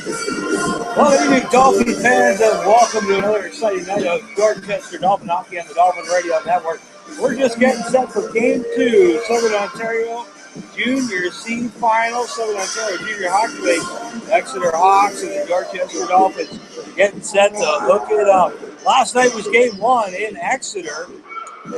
Well, good evening, Dolphin fans, and welcome to another exciting night of Dorchester Dolphin Hockey on the Dolphin Radio Network. We're just getting set for Game 2, Southern Ontario Junior C Final, Southern Ontario Junior Hockey League. Exeter Hawks and the Dorchester Dolphins getting set to hook it up. Last night was Game 1 in Exeter,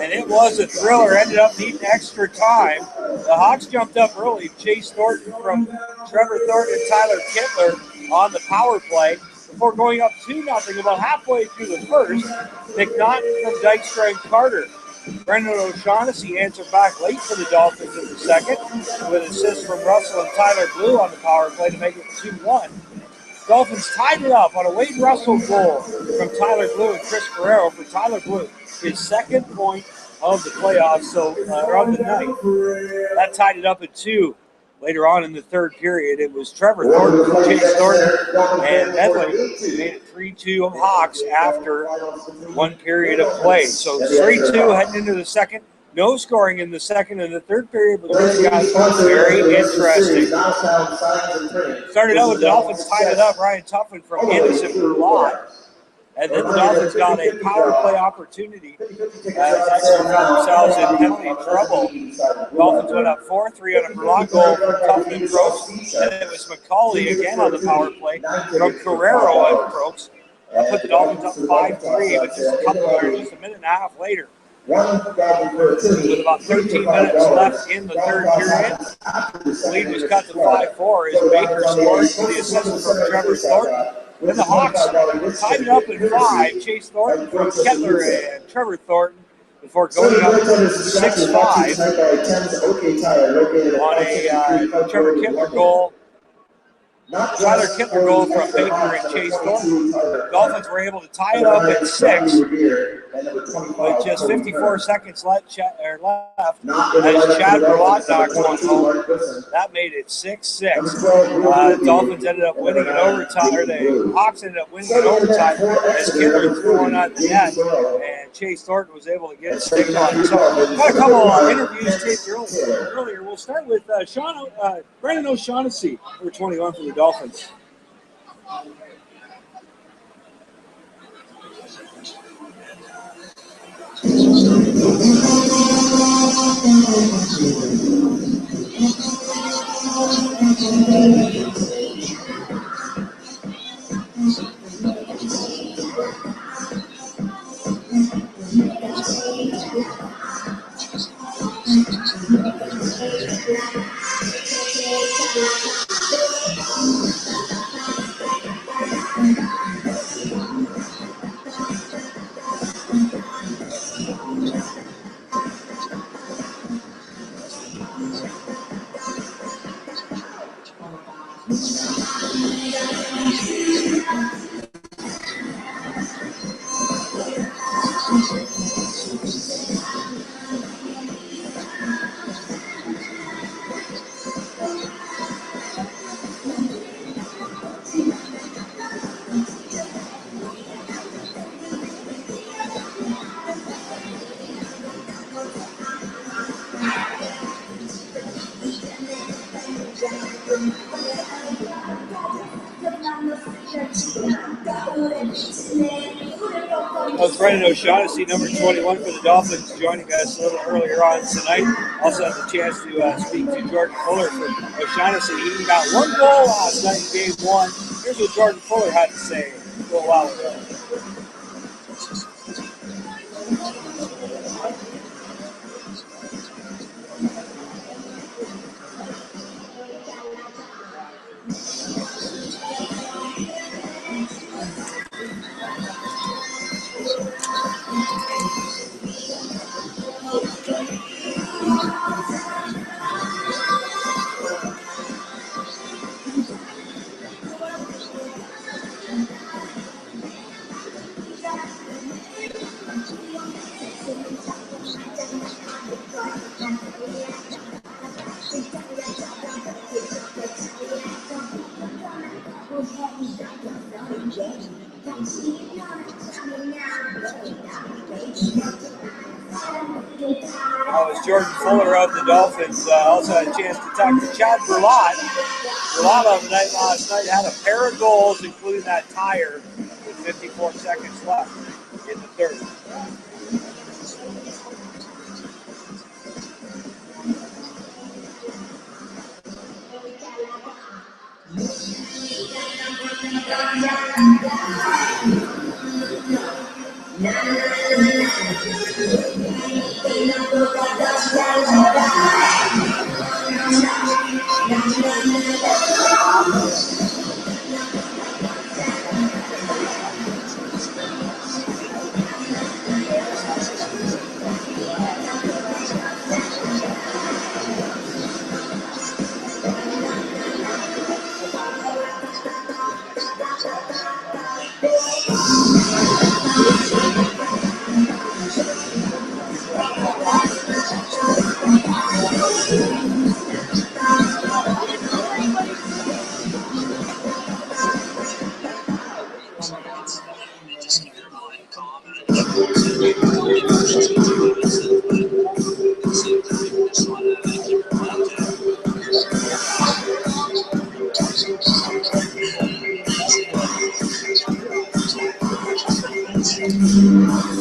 and it was a thriller. Ended up needing extra time. The Hawks jumped up early. Chase Thornton from Trevor Thornton and Tyler Kittler on the power play before going up 2-0 about halfway through the first. McNaughton from Dykstra and Carter. Brendan O'Shaughnessy answered back late for the Dolphins in the second with assists from Russell and Tyler Blue on the power play to make it 2-1. Dolphins tied it up on a Wade Russell goal from Tyler Blue and Chris Guerrero for Tyler Blue, his second point of the playoffs, or of the night. That tied it up at 2. Later on in the third period, it was Trevor Thornton from Chase Thornton and Medley made it 3-2 Hawks after one period of play. So 3-2 heading into the second. No scoring in the second and the third period, but really got very interesting. Started out with the Dolphins tied it up. Ryan Tuffin from Anderson Burlott. And then the Dolphins got a power play opportunity as Exeter found themselves in penalty trouble. Dolphins went up 4-3 on a Burlott goal from Tuffin and Brooks. And it was McCauley again on the power play from Carrero and Brooks. That put the Dolphins up 5-3, but just a minute and a half later. With about 13 minutes left in the third period, the lead was cut to 5-4 as Baker scored for the assist from Trevor Thornton. Then the Hawks tied it up in 5. Chase Thornton from Kettler and Trevor Thornton before going up 6-5 on a Trevor Kittler goal. Tyler Kittler goal from Baker and Chase Thornton. The Dolphins were able to tie it up at 6 with just 54 seconds left as Chad Burlott knocked one home. That made it 6-6. Dolphins ended up winning in overtime, or the Hawks ended up winning in overtime as Kittler threw one at the net, and Chase Thornton was able to get a stick on it. So, got a couple of interviews taped earlier. We'll start with Brendan O'Shaughnessy, number 21 for the Dolphins. Brendan O'Shaughnessy, number 21 for the Dolphins, joining us a little earlier on tonight. Also had the chance to speak to Jordan Fuller from O'Shaughnessy. He got one goal last night in Game 1. Here's what Jordan Fuller had to say a little while ago. Jordan Fuller of the Dolphins. Also had a chance to talk to Chad Burlott A lot of them last night had a pair of goals, including that tire with 54 seconds left in the third.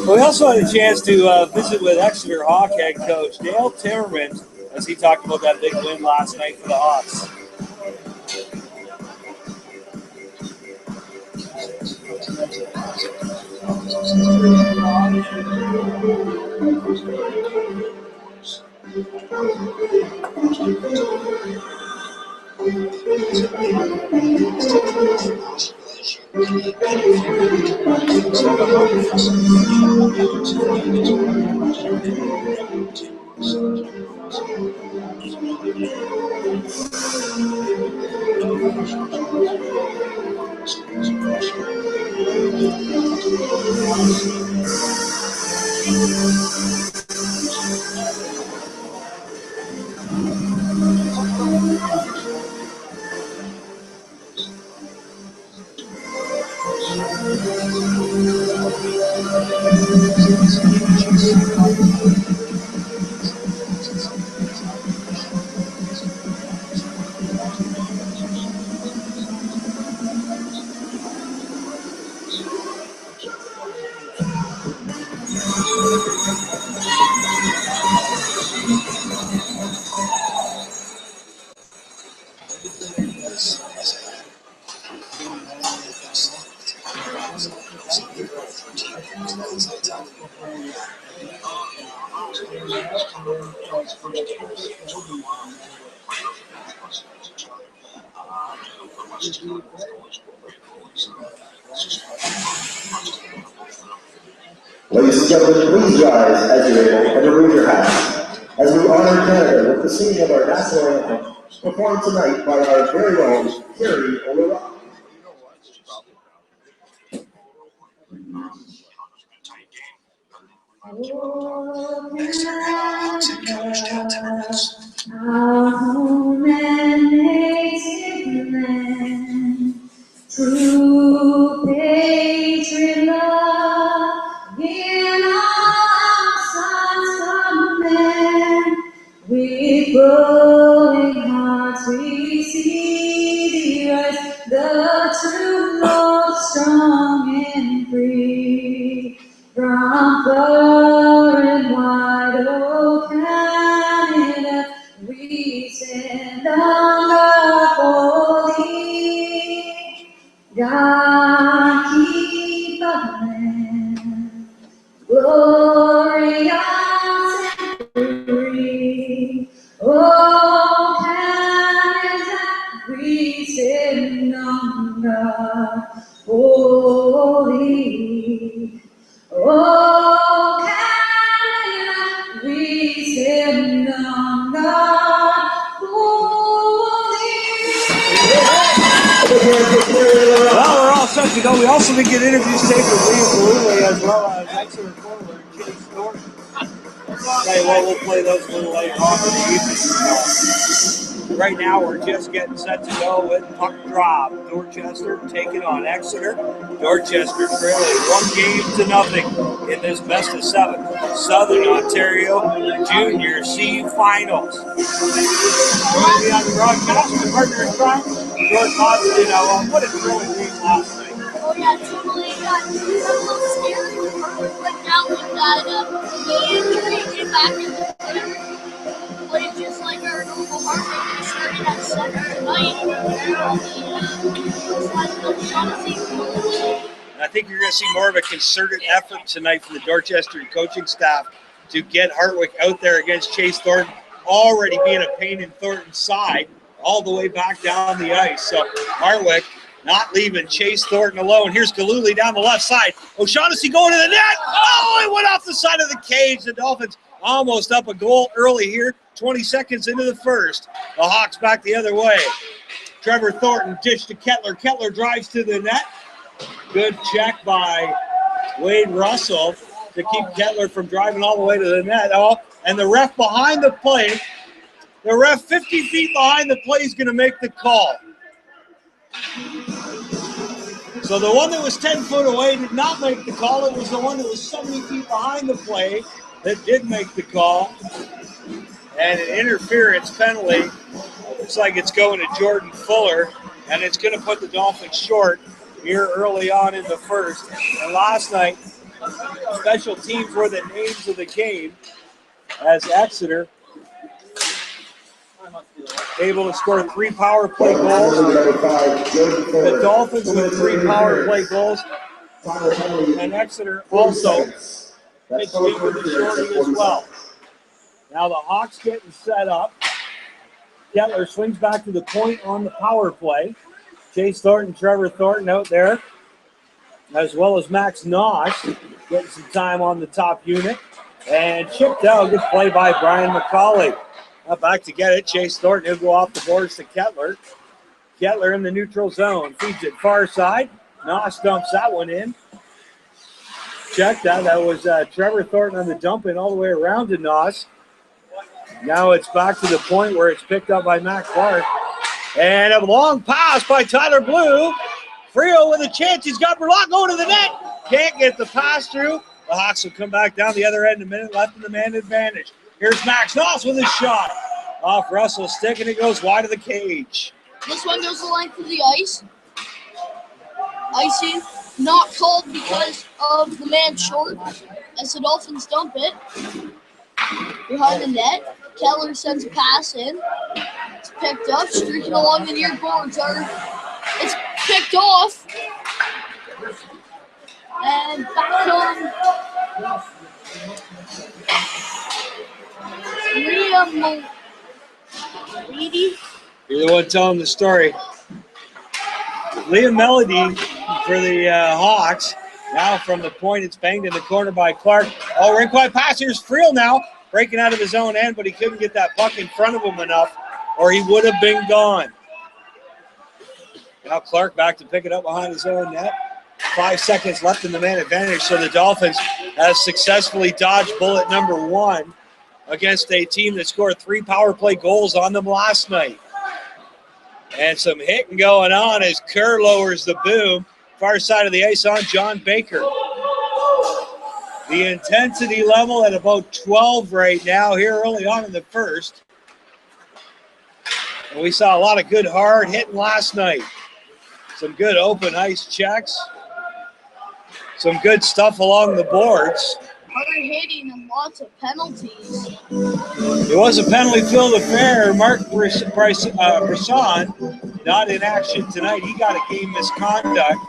We also had a chance to visit with Exeter Hawk head coach Dale Timmerman as he talked about that big win last night for the Hawks. Ladies and gentlemen, please rise as you're able and remove your hats as we honor Canada with the singing of our national anthem, performed tonight by our very own Carrie O'Rourke. Our home and native land, true patriot love in our sons command. With growing hearts we see the earth, the true Lord strong and free. From far and wide, oh Canada, we stand on the holy. God keep our land glorious and free. Oh Canada, we stand on the holy. Oh, Canada, we stand on the holy. Well, we're all set to go. We also did get interviews taken with Liam Galule as well as Exeter forward Chase Thornton. Tell you what, we'll play those a little later on in the evening. Right now, we're just getting set to go with puck drop. Dorchester taking on Exeter. Dorchester trailing 1-0 in this best of 7 Southern Ontario Junior C Finals. Joining me on the broadcast, my partner in crime, George Hodgson. What a thrilling game last night. Oh yeah, totally got a little scary. Went down with that knee injury and came back and played just like our normal Harvard. We started at 7 tonight on the Shaughnessy. I think you're going to see more of a concerted effort tonight from the Dorchester coaching staff to get Hartwick out there against Chase Thornton, already being a pain in Thornton's side all the way back down the ice. So Hartwick not leaving Chase Thornton alone. Here's Galooly down the left side. O'Shaughnessy going to the net. Oh, it went off the side of the cage. The Dolphins almost up a goal early here, 20 seconds into the first. The Hawks back the other way. Trevor Thornton ditched to Kettler. Kettler drives to the net. Good check by Wade Russell to keep Kettler from driving all the way to the net. Oh, and the ref behind the play, the ref 50 feet behind the play is going to make the call. So the one that was 10 foot away did not make the call. It was the one that was 70 feet behind the play that did make the call. And an interference penalty. Looks like it's going to Jordan Fuller, and it's going to put the Dolphins short here early on in the first. And last night, special teams were the names of the game as Exeter able to score 3 power play goals. The Dolphins with 3 power play goals. And Exeter also pitched into the shorty as well. Now the Hawks getting set up. Kettler swings back to the point on the power play. Chase Thornton, Trevor Thornton out there, as well as Max Nosh getting some time on the top unit. And chipped out. Good play by Brian McCauley. Now back to get it. Chase Thornton, he'll go off the boards to Kettler. Kettler in the neutral zone. Feeds it far side. Nosh dumps that one in. Check that. That was Trevor Thornton on the dump in all the way around to Nosh. Now it's back to the point where it's picked up by Matt Clark. And a long pass by Tyler Blue. Frio with a chance. He's got Burlock going to the net. Can't get the pass through. The Hawks will come back down the other end. A minute left in the man advantage. Here's Max Noss with his shot. Off Russell's stick, and it goes wide of the cage. This one goes the length of the ice. Icing, not called because of the man short as the Dolphins dump it. Behind the net, Kettler sends a pass in. It's picked up, streaking along the near boards. It's picked off. And back on Liam Melody. You're the one telling the story. Liam Melody for the Hawks. Now from the point, it's banged in the corner by Clark. Oh, rink wide pass. Here's Friel now, breaking out of his own end, but he couldn't get that puck in front of him enough, or he would have been gone. Now Clark back to pick it up behind his own net. 5 seconds left in the man advantage, so the Dolphins have successfully dodged bullet number 1 against a team that scored 3 power play goals on them last night. And some hitting going on as Kerr lowers the boom. Far side of the ice on John Baker. The intensity level at about 12 right now here early on in the first. And we saw a lot of good hard hitting last night. Some good open ice checks. Some good stuff along the boards. Hard hitting and lots of penalties. It was a penalty-filled affair. Mark Brisson, not in action tonight. He got a game misconduct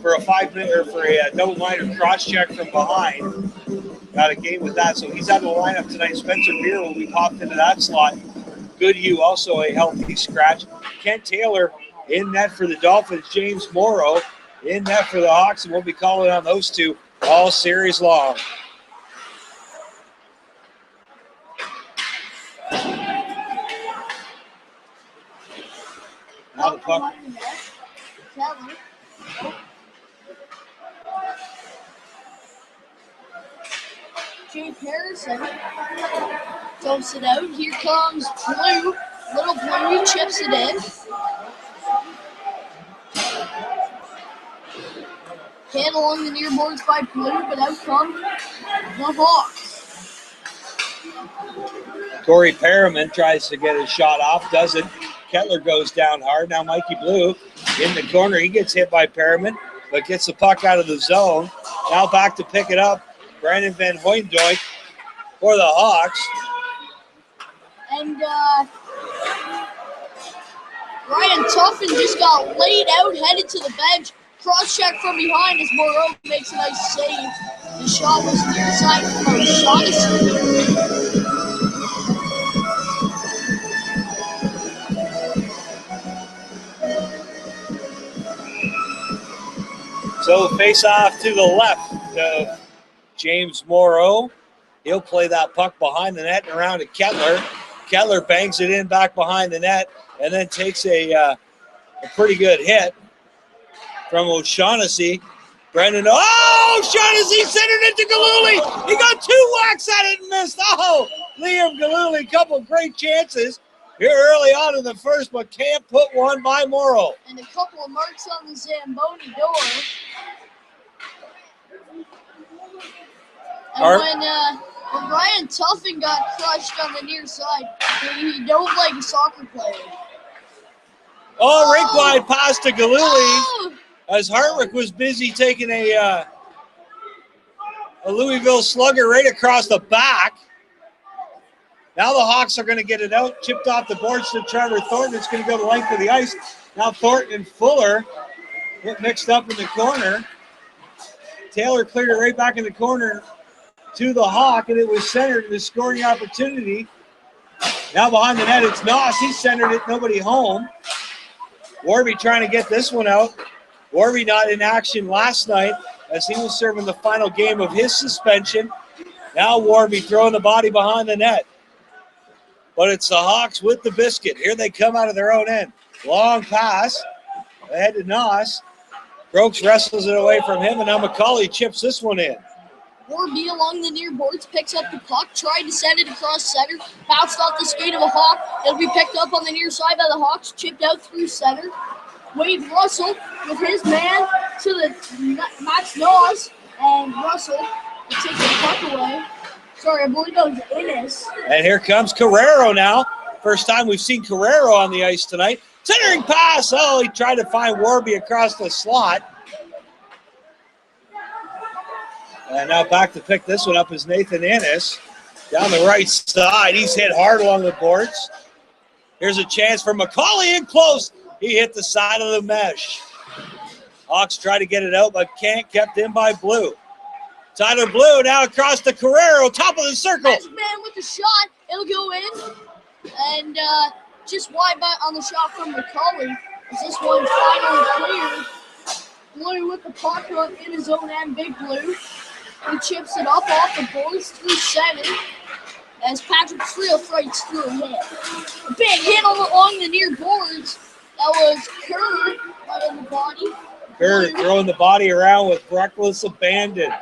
for a 5-minute or for a double-minded cross-check from behind. Got a game with that, so he's out of the lineup tonight. Spencer Beer will be popped into that slot. Goodhue also a healthy scratch. Kent Taylor in net for the Dolphins. James Morrow in net for the Hawks, and we'll be calling on those two all series long. Now the puck. Jake Harrison dumps it out. Here comes Blue. Little Blue chips it in. Hit along the near boards by Blue, but out come the Hawks. Corey Perriman tries to get his shot off, doesn't. Kettler goes down hard. Now Mikey Blue in the corner. He gets hit by Perriman, but gets the puck out of the zone. Now back to pick it up. Brandon Van Hoyendijk for the Hawks. And Ryan Tuffin just got laid out, headed to the bench. Cross check from behind as Moreau makes a nice save. The shot was near side from O'Shaughnessy. So face off to the left of James Moreau. He'll play that puck behind the net and around to Kettler. Kettler bangs it in back behind the net and then takes a pretty good hit from O'Shaughnessy. Brendan, O'Shaughnessy centered it to Galooly. He got 2 whacks at it and missed. Oh, Liam Galooly, couple great chances here early on in the first, but can't put one by Morrow. And a couple of marks on the Zamboni door. And when Ryan Tuffin got crushed on the near side, he don't like a soccer player. Rink wide pass to Galooly as Hartwick was busy taking a Louisville Slugger right across the back. Now the Hawks are going to get it out. Chipped off the boards to Trevor Thornton. It's going to go the length of the ice. Now Thornton and Fuller get mixed up in the corner. Taylor cleared it right back in the corner to the Hawk, and it was centered in the scoring opportunity. Now behind the net, it's Noss. He centered it, nobody home. Warby trying to get this one out. Warby not in action last night as he was serving the final game of his suspension. Now Warby throwing the body behind the net. But it's the Hawks with the biscuit. Here they come out of their own end. Long pass ahead to Noss. Brooks wrestles it away from him, and now McCauley chips this one in. Warby along the near boards picks up the puck, tried to send it across center, bounced off the skate of a Hawk. It'll be picked up on the near side by the Hawks, chipped out through center. Wade Russell with his man to the Max Noss, and Russell will take the puck away. Sorry, I believe that was Innes. And here comes Carrero now. First time we've seen Carrero on the ice tonight. Centering pass. He tried to find Warby across the slot. And now back to pick this one up is Nathan Innes. Down the right side. He's hit hard along the boards. Here's a chance for McCauley in close. He hit the side of the mesh. Hawks try to get it out, but can't. Kept in by Blue. Tyler Blue now across to Carrero, top of the circle. Nice man with the shot. It'll go in. And just wide back on the shot from McCauley. As this one finally cleared. Blue with the puck in his own end. Big Blue. He chips it up off the boards through center. As Patrick Trio fights through a hit. A big hit along the near boards. That was Kerr right in the body. Kerr throwing the body around with reckless abandon.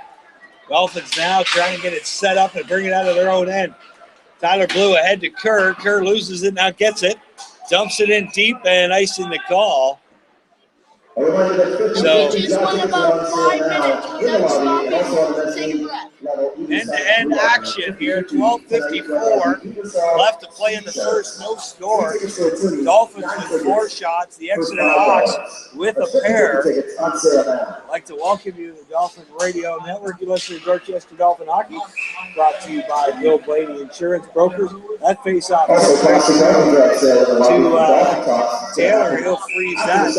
Dolphins now trying to get it set up and bring it out of their own end. Tyler Blue ahead to Kerr. Kerr loses it, now gets it. Dumps it in deep and icing the call. So just went about 5 minutes without stopping to take a breath. End-to-end action here, 12:54 left to play in the first, no score. Dolphins with 4 shots, the Exeter Hawks with a pair. I'd like to welcome you to the Dolphin Radio Network. You listen to Dorchester Dolphin Hockey, brought to you by Bill Blaney Insurance Brokers. That face-off to Taylor, he'll freeze that.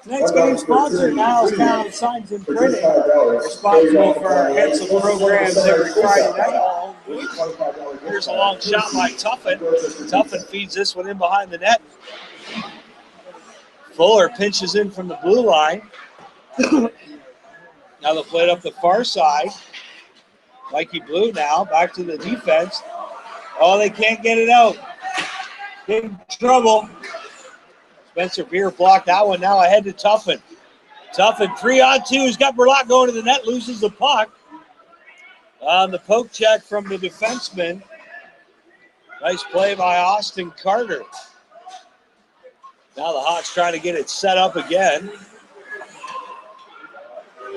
Tonight's game sponsor, Nilestown Signs and Printing, responsible for our handsome programs every Friday night. Here's a long shot by Tuffin. Tuffin feeds this one in behind the net. Fuller pinches in from the blue line. Now they'll play it up the far side. Mikey Blue now, back to the defense. They can't get it out. Big trouble. Spencer Beer blocked that one. Now ahead to Tuffin. Tuffin 3-on-2. He's got Burlock going to the net. Loses the puck. On the poke check from the defenseman. Nice play by Austin Carter. Now the Hawks trying to get it set up again.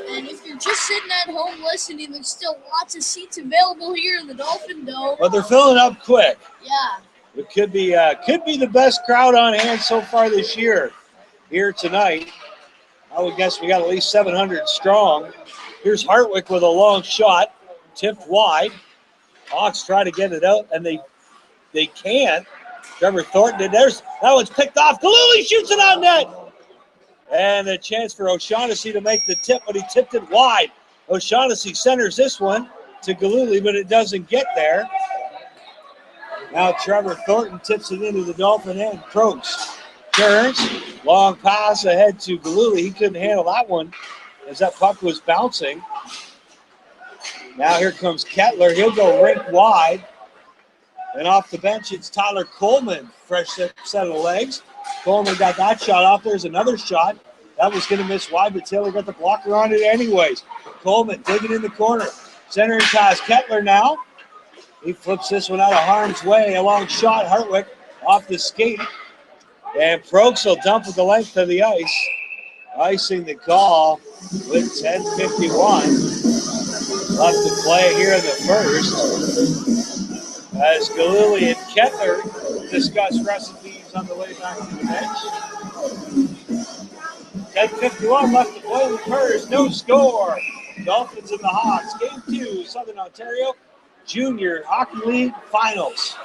And if you're just sitting at home listening, there's still lots of seats available here in the Dolphin Dome. But they're filling up quick. Yeah. It could be the best crowd on hand so far this year here tonight. I would guess we got at least 700 strong. Here's Hartwick with a long shot, tipped wide. Hawks try to get it out, and they can't. Trevor Thornton, that one's picked off. Galooly shoots it on net. And a chance for O'Shaughnessy to make the tip, but he tipped it wide. O'Shaughnessy centers this one to Galooly, but it doesn't get there. Now Trevor Thornton tips it into the Dolphin end. Croaks turns, long pass ahead to Galooly. He couldn't handle that one as that puck was bouncing. Now here comes Kettler. He'll go rink wide. And off the bench, it's Tyler Coleman. Fresh set of legs. Coleman got that shot off. There's another shot. That was going to miss wide, but Taylor got the blocker on it anyways. Coleman digging in the corner. Centering past Kettler now. He flips this one out of harm's way. A long shot. Hartwick off the skate. And Prokes will dump at the length of the ice. Icing the call with 10:51 left to play here in the first. As Galooly and Kettler discuss recipes on the way back to the bench. 10:51 left to play in the first. No score. Dolphins and the Hawks. Game 2, Southern Ontario Junior Hockey League Finals.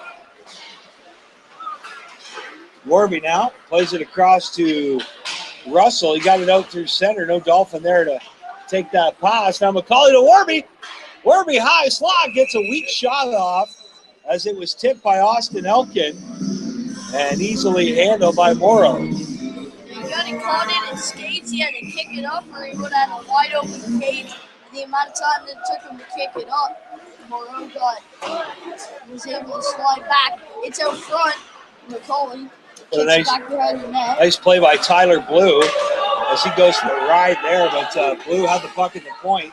Warby now plays it across to Russell. He got it out through center. No Dolphin there to take that pass. Now McCauley to Warby. Warby high slot gets a weak shot off as it was tipped by Austin Elkin and easily handled by Morrow. He got it caught in his skates. He had to kick it up or he would have had a wide open cage. The amount of time that it took him to kick it up, Morrow was able to slide back. It's out front. McCauley kicks back behind the net. Nice play by Tyler Blue as he goes for the ride there, but Blue had the puck at the point.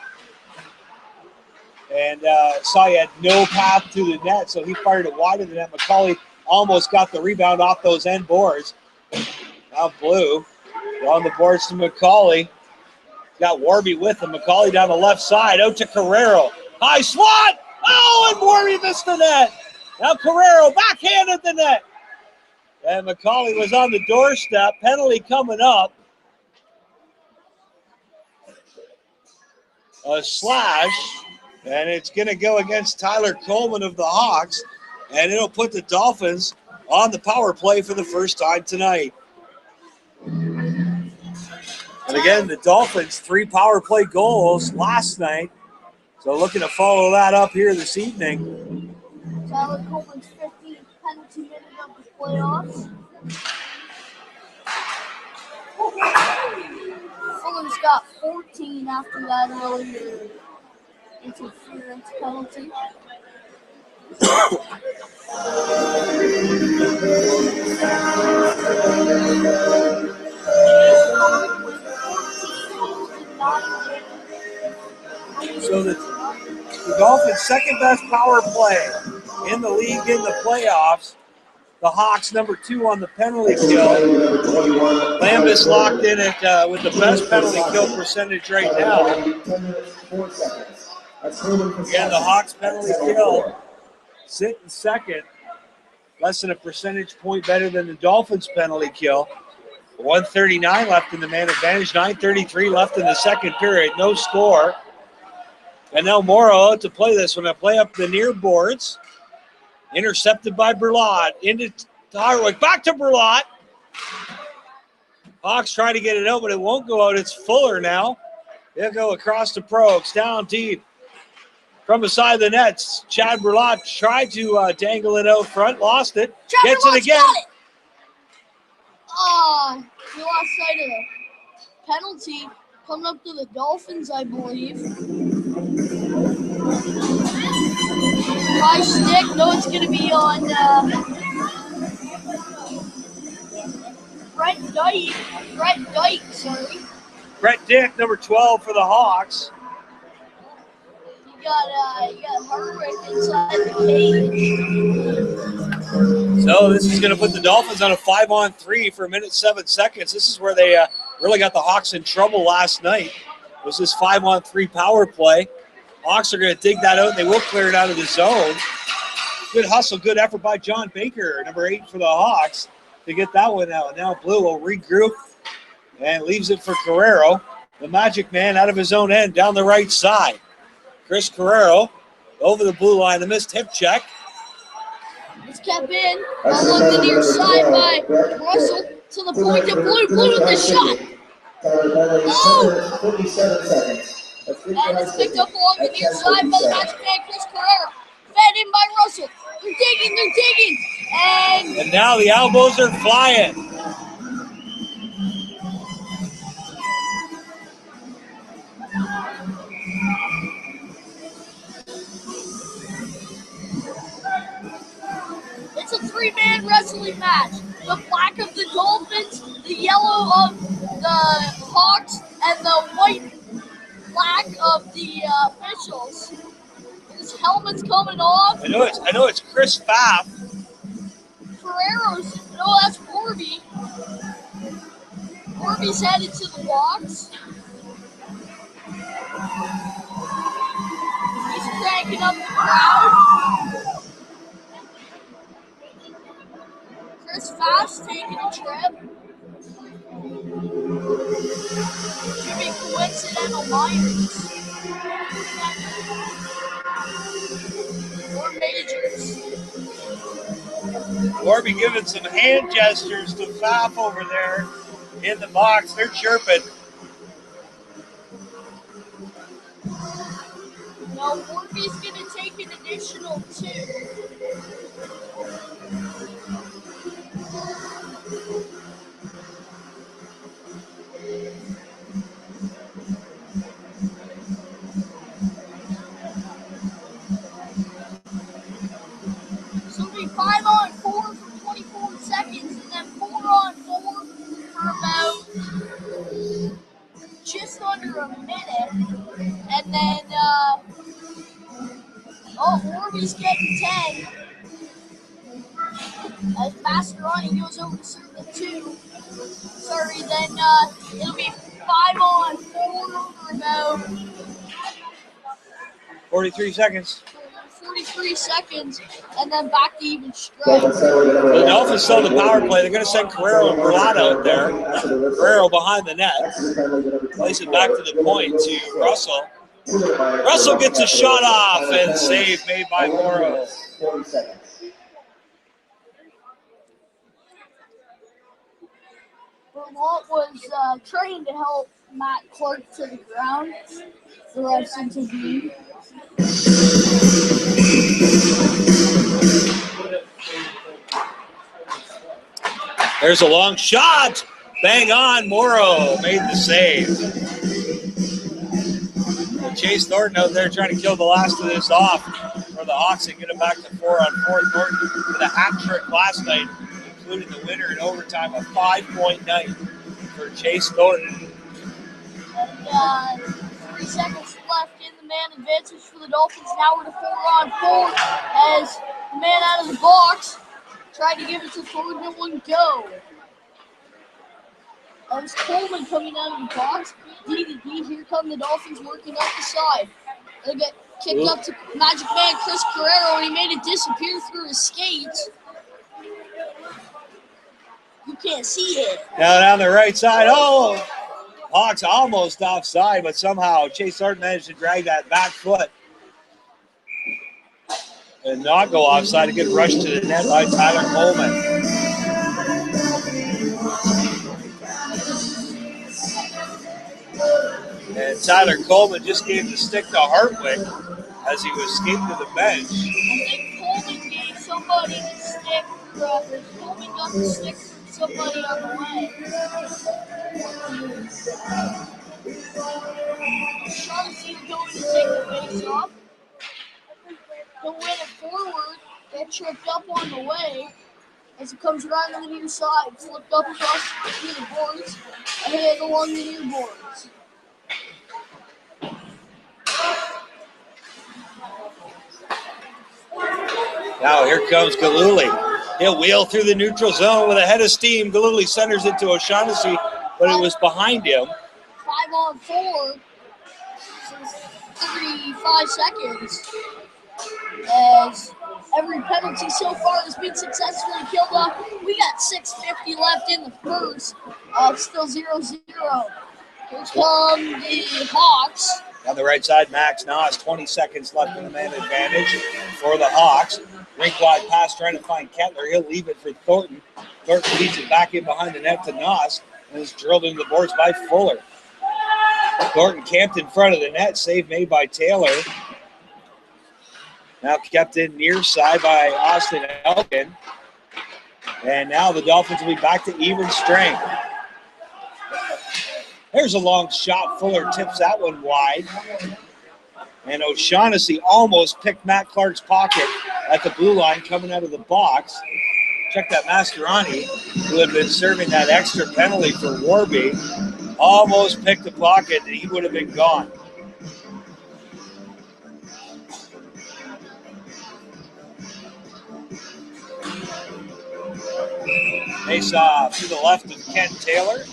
And saw he had no path to the net, so he fired it wide of the net. McCauley almost got the rebound off those end boards. Now Blue on the boards to McCauley. Got Warby with him. McCauley down the left side, out to Carrero. High slot! Oh, and Warby missed the net. Now Carrero backhanded the net. And McCauley was on the doorstep. Penalty coming up. A slash. And it's going to go against Tyler Coleman of the Hawks. And it'll put the Dolphins on the power play for the first time tonight. And again, the Dolphins, 3 power play goals last night. So looking to follow that up here this evening. Tyler Coleman's 15th penalty minute of the playoffs. Fuller's got 14 after that earlier interference penalty. So the Dolphins' second best power play in the league in the playoffs. The Hawks number 2 on the penalty kill. Lambus locked in it with the best penalty kill percentage right now. Again, the Hawks penalty kill sitting second. Less than a percentage point better than the Dolphins penalty kill. 1:39 left in the man advantage. 9:33 left in the second period. No score. And now Morrow out to play this one. I play up the near boards. Intercepted by Berlot. Into Hartwick. Back to Berlot. Hawks try to get it out, but it won't go out. It's Fuller now. He'll go across to Prokes. Down deep. From beside the nets. Chad Berlot tried to dangle it out front. Lost it. Gets it again. Oh, we lost sight of the penalty. Coming up to the Dolphins, I believe. High stick. No, it's going to be on Brett Dyke, sorry. Brett Dick, number 12 for the Hawks. You got Hartwick inside the cage. So this is going to put the Dolphins on a 5-on-3 for 1:07. This is where they really got the Hawks in trouble last night. It was this 5-on-3 power play. Hawks are going to dig that out, and they will clear it out of the zone. Good hustle, good effort by John Baker, number 8 for the Hawks, to get that one out. Now Blue will regroup and leaves it for Carrero. The Magic Man out of his own end down the right side. Chris Carrero over the blue line, the missed hip check. It's kept in along the near side by Russell to the point of Blue. Blue with the shot. Oh! 57 seconds. And it's picked up along the near side by the Magic Man, Chris Carrero. Fed in by Russell. They're digging. And now the elbows are flying. It's a 3-man wrestling match. The black of the Dolphins, the yellow of the Hawks, and the white-black of the officials. His helmet's coming off. I know it's Chris Pfaff. Ferrero's, no, that's Warby. Warby's headed to the box. He's cranking up the crowd. Chris Pfaff's taking a trip. Jimmy Coincidental Myers. Or Majors. Warby giving some hand gestures to Pfaff over there in the box. They're chirping. Now Warby's going to take an additional 2. So it'll be 5-on-4 for 24 seconds, and then 4-on-4 for about just under a minute. And then, Warby's getting 10. As Mascheroni goes over to serve the 2. Sorry, then it'll be 5-on-4 for about 43 seconds. 43 seconds, and then back to even strength. The Dolphins still the power play. They're going to send Carrero and Berlata out there. Carrero behind the net. Place it back to the point to Russell. Russell gets a shot off and save made by Morrow. Vermont was trying to help Matt Clark to the ground. The refs intervened. There's a long shot. Bang on. Morrow made the save. And Chase Thornton out there trying to kill the last of this off for the Hawks and get it back to 4-on-4. Thornton with a hat trick last night, including the winner in overtime, a 5-point night for Chase Thornton. And 3 seconds left in the man advantage for the Dolphins. Now we're to 4-on-4 as the man out of the box tried to give it to Thornton. It wouldn't go. That was Coleman coming out of the box. D to D. Here come the Dolphins working up the side. They'll get kicked up to Magic Man Chris Carrero, and he made it disappear through his skates. You can't see it. Now down the right side. Oh! Hawks almost offside, but somehow Chase Thornton managed to drag that back foot and not go offside. A good rush to the net by Tyler Coleman. And Tyler Coleman just gave the stick to Hartwick as he was skating to the bench. I think Coleman gave somebody the stick. Coleman got the stick from somebody on the way. Shaw's either going to take the face off. He'll win it forward, get tripped up on the way as it comes around to the near side, flipped up across the near boards, and hit along the near boards. Now here comes Galuli. He'll wheel through the neutral zone with a head of steam. Galooly centers it to O'Shaughnessy, but it was behind him. 5-on-4. 35 seconds. As every penalty so far has been successfully killed off. We got 6:50 left in the first. Still 0-0. Here come the Hawks. On the right side, Max Nas, 20 seconds left in the man advantage for the Hawks. Rink wide pass trying to find Kettler. He'll leave it for Thornton. Thornton leads it back in behind the net to Nas and is drilled into the boards by Fuller. Thornton camped in front of the net. Save made by Taylor. Now kept in near side by Austin Elkin. And now the Dolphins will be back to even strength. There's a long shot. Fuller tips that one wide. And O'Shaughnessy almost picked Matt Clark's pocket at the blue line coming out of the box. Check that Mastroianni, who had been serving that extra penalty for Warby, almost picked the pocket and he would have been gone. Face off to the left of Kent Taylor.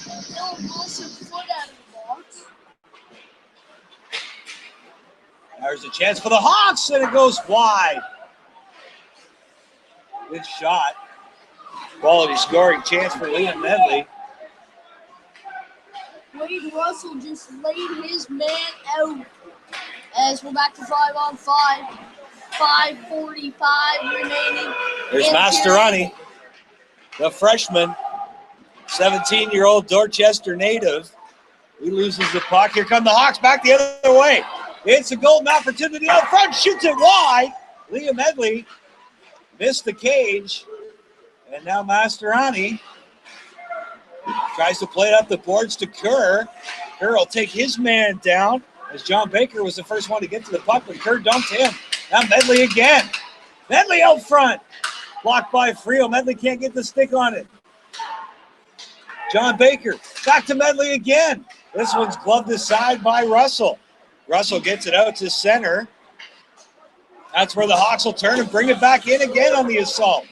There's a chance for the Hawks, and it goes wide. Good shot. Quality scoring chance for Liam Medley. Wade Russell just laid his man out. As we're back to 5-on-5. 5:45 remaining. There's Mastroianni, the freshman, 17-year-old Dorchester native. He loses the puck. Here come the Hawks back the other way. It's a golden opportunity out front. Shoots it wide. Liam Medley missed the cage. And now Mastroianni tries to play it up the boards to Kerr. Kerr will take his man down as John Baker was the first one to get to the puck, but Kerr dumped him. Now Medley again. Medley out front. Blocked by Frio. Medley can't get the stick on it. John Baker back to Medley again. This one's gloved aside by Russell. Russell gets it out to center. That's where the Hawks will turn and bring it back in again on the assault.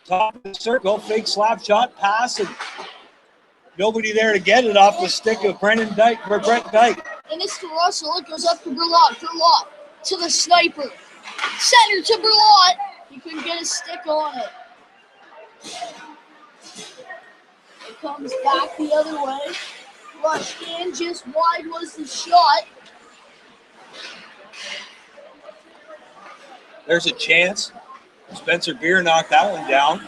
Top of the circle, fake slap shot, pass, and nobody there to get it off the stick of Brent Dyke. And it's to Russell. It goes up to Burlott. Burlott to the sniper. Center to Burlott. He couldn't get a stick on it. It comes back the other way. Rushed in, just wide was the shot. There's a chance. Spencer Beer knocked that one down.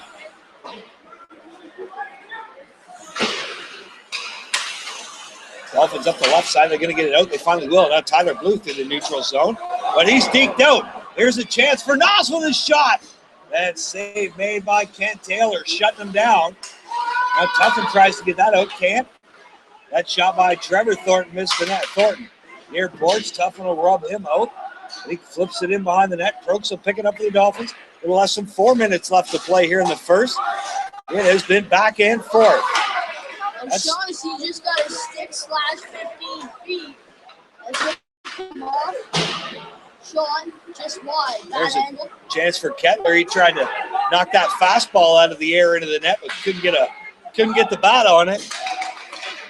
Dolphins up the left side. They're going to get it out. They finally will. Now Tyler Blue through the neutral zone. But he's deked out. Here's a chance for Nas with a shot. That save made by Kent Taylor, shutting him down. Now Tuffin tries to get that out. Can't. That shot by Trevor Thornton missed the net. Thornton near boards. Tuffin will rub him out. He flips it in behind the net. Prokes will pick it up for the Dolphins. A little less than 4 minutes left to play here in the first. It has been back and forth. O'Shaughnessy just got a stick slash 15 feet. As it came off. Shot just wide. There's a chance for Kettler. He tried to knock that fastball out of the air into the net, but couldn't get the bat on it.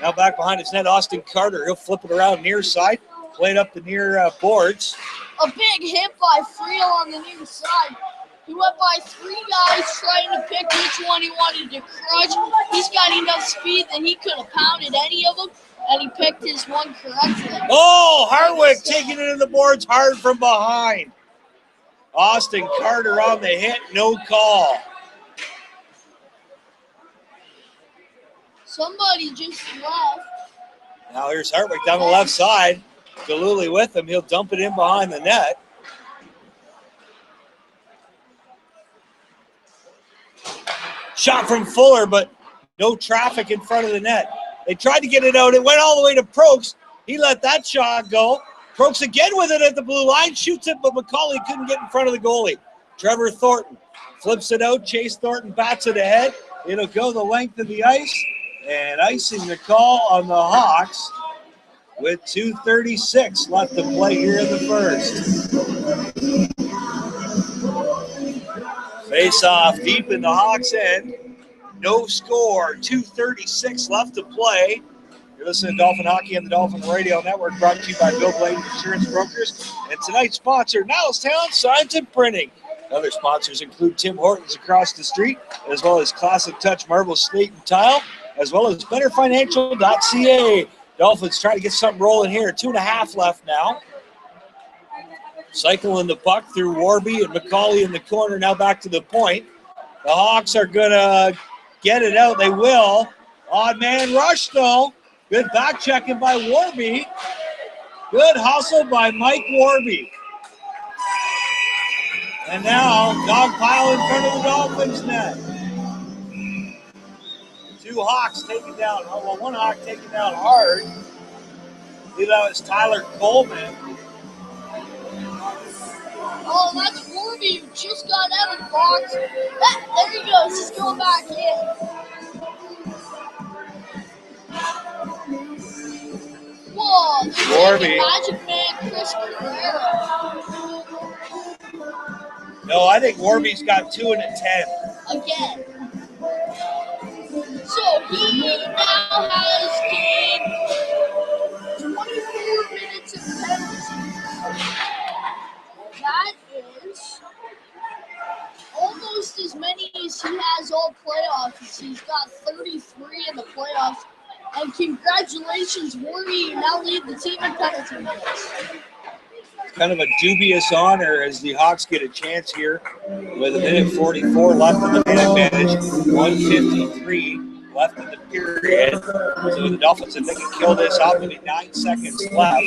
Now back behind his net, Austin Carter. He'll flip it around near side, play it up the near boards. A big hit by Friel on the near side. He went by three guys trying to pick which one he wanted to crush. He's got enough speed that he could have pounded any of them, and he picked his one correctly. Oh, Hartwick taking it in the boards hard from behind. Austin Carter on the hit, no call. Somebody just left. Now here's Hartwick down the left side. Galooly with him. He'll dump it in behind the net. Shot from Fuller, but no traffic in front of the net. They tried to get it out. It went all the way to Prokes. He let that shot go. Prokes again with it at the blue line. Shoots it, but McCauley couldn't get in front of the goalie. Trevor Thornton flips it out. Chase Thornton bats it ahead. It'll go the length of the ice. And icing the call on the Hawks with 2:36 left to play here in the first. Face off deep in the Hawks' end. No score, 2:36 left to play. You're listening to Dolphin Hockey on the Dolphin Radio Network, brought to you by Bill Blade Insurance Brokers. And tonight's sponsor, Nilestown Signs and Printing. Other sponsors include Tim Hortons across the street, as well as Classic Touch Marble Slate and Tile, as well as BetterFinancial.ca. Dolphins trying to get something rolling here. 2.5 left now. Cycling the puck through Warby and McCauley in the corner. Now back to the point. The Hawks are going to get it out. They will. Odd man rush, though. Good back checking by Warby. Good hustle by Mike Warby. And now, dog pile in front of the Dolphins net. Two Hawks taken down. Well, one Hawk taken down hard. I believe that was Tyler Coleman. Oh, that's Warby who just got out of the box. There he goes. He's going back in. Whoa, Warby. Magic Man Chris Guerrero. No, I think Warby's got 2 and a 10. Again. So he now has gained 24 minutes of penalty. That is almost as many as he has all playoffs. He's got 33 in the playoffs. And congratulations, Warby, you now lead the team in penalty minutes. Kind of a dubious honor as the Hawks get a chance here with 1:44 left in the minute advantage, 1:53 left in the period. So the Dolphins, if they can kill this off with 9 seconds left,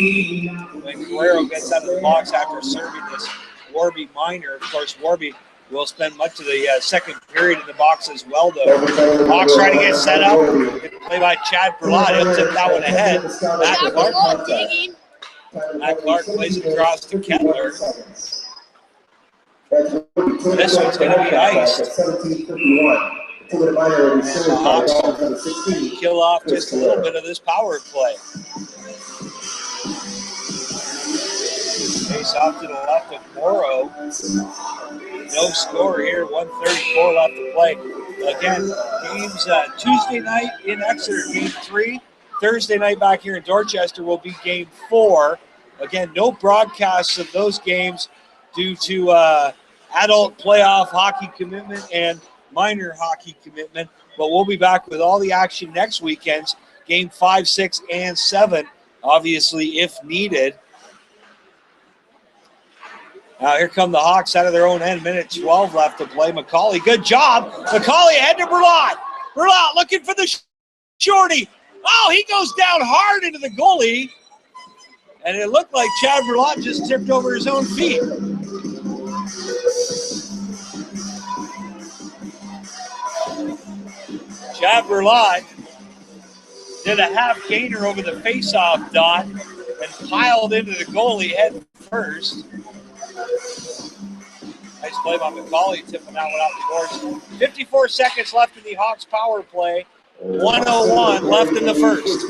when Guerrero gets out of the box after serving this Warby minor. Of course, Warby will spend much of the second period in the box as well, though. Hawks trying to get set up. Good play by Chad Berlant. He'll tip that one ahead. Chad Berlant digging. Matt Clark plays it across to Kettler. This one's going to be iced. Hawks kill off just a little bit of this power play. Face off to the left of Morrow. No score here, 1:34 left to play. Again, games Tuesday night in Exeter, game 3. Thursday night back here in Dorchester will be game 4. Again, no broadcasts of those games due to adult playoff hockey commitment and minor hockey commitment. But we'll be back with all the action next weekend's game 5, 6, and 7, obviously, if needed. Now here come the Hawks out of their own end. Minute 12 left to play. McCauley, good job. McCauley ahead to Berlant. Berlant looking for the shorty. Oh, he goes down hard into the goalie. And it looked like Chad Berlant just tipped over his own feet. Chad Berlant did a half gainer over the faceoff dot and piled into the goalie head first. Nice play by McCauley, tipping that one off the boards. 54 seconds left in the Hawks power play. 1:01 left in the first.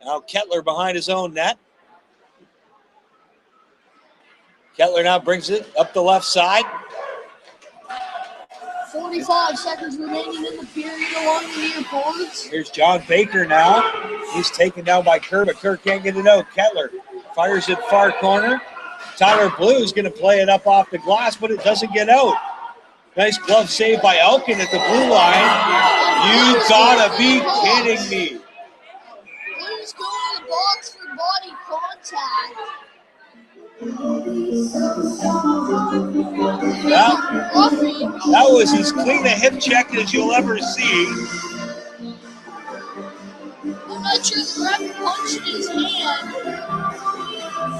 Now Kettler behind his own net. Kettler now brings it up the left side. 45 seconds remaining in the period along the near boards. Here's John Baker now. He's taken down by Kerr, but Kerr can't get it out. Kettler fires it far corner. Tyler Blue is going to play it up off the glass, but it doesn't get out. Nice glove save by Elkin at the blue line. You gotta be kidding me. Blue's going to the box for body contact. That was as clean a hip check as you'll ever see. I'm not sure the ref punched his hand.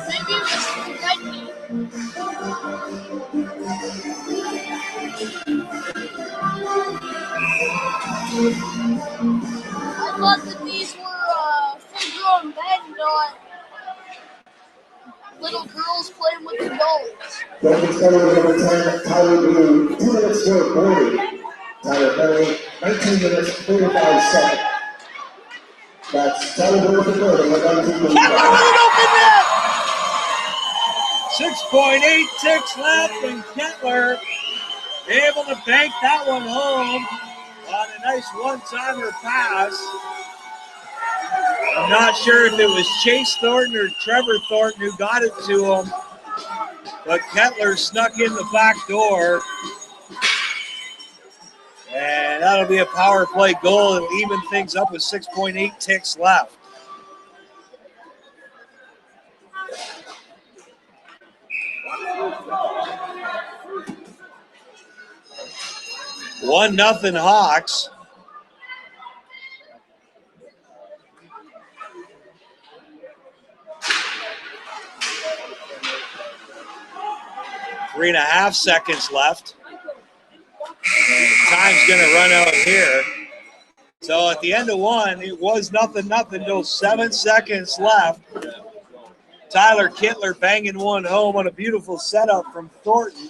Maybe it was the right knee. I thought that these were full-grown men, not little girls playing with the dolls. Dolphins penalty number 10, Tyler Blue, 2 minutes for 40. Tyler penalty, 19 minutes, 45 seconds. That's Tyler Blue for 30. Kettler with an open net! 6.8 ticks left, and Kettler able to bank that one home on a nice one-timer pass. I'm not sure if it was Chase Thornton or Trevor Thornton who got it to him, but Kettler snuck in the back door. And that'll be a power play goal and even things up with 6.8 ticks left. One nothing Hawks. Three and a half seconds left. And time's going to run out here. So at the end of one, it was nothing till 7 seconds left. Tyler Kittler banging one home on a beautiful setup from Thornton.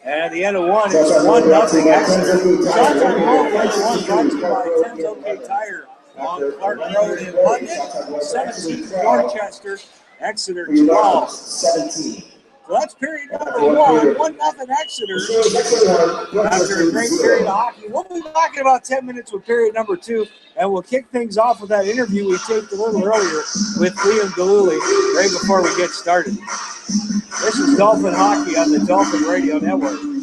And at the end of one, it's 1-0 Exeter. Shots on goal for one brought to you by Thames OK Tire on Clark Road in London. 17 Dorchester, Exeter 12. 17. So that's period number one. 1-0 Exeter after a great period of hockey. We'll be back in about 10 minutes with period number two, and we'll kick things off with that interview we taped a little earlier with Liam Galuli right before we get started. This is Dolphin Hockey on the Dolphin Radio Network.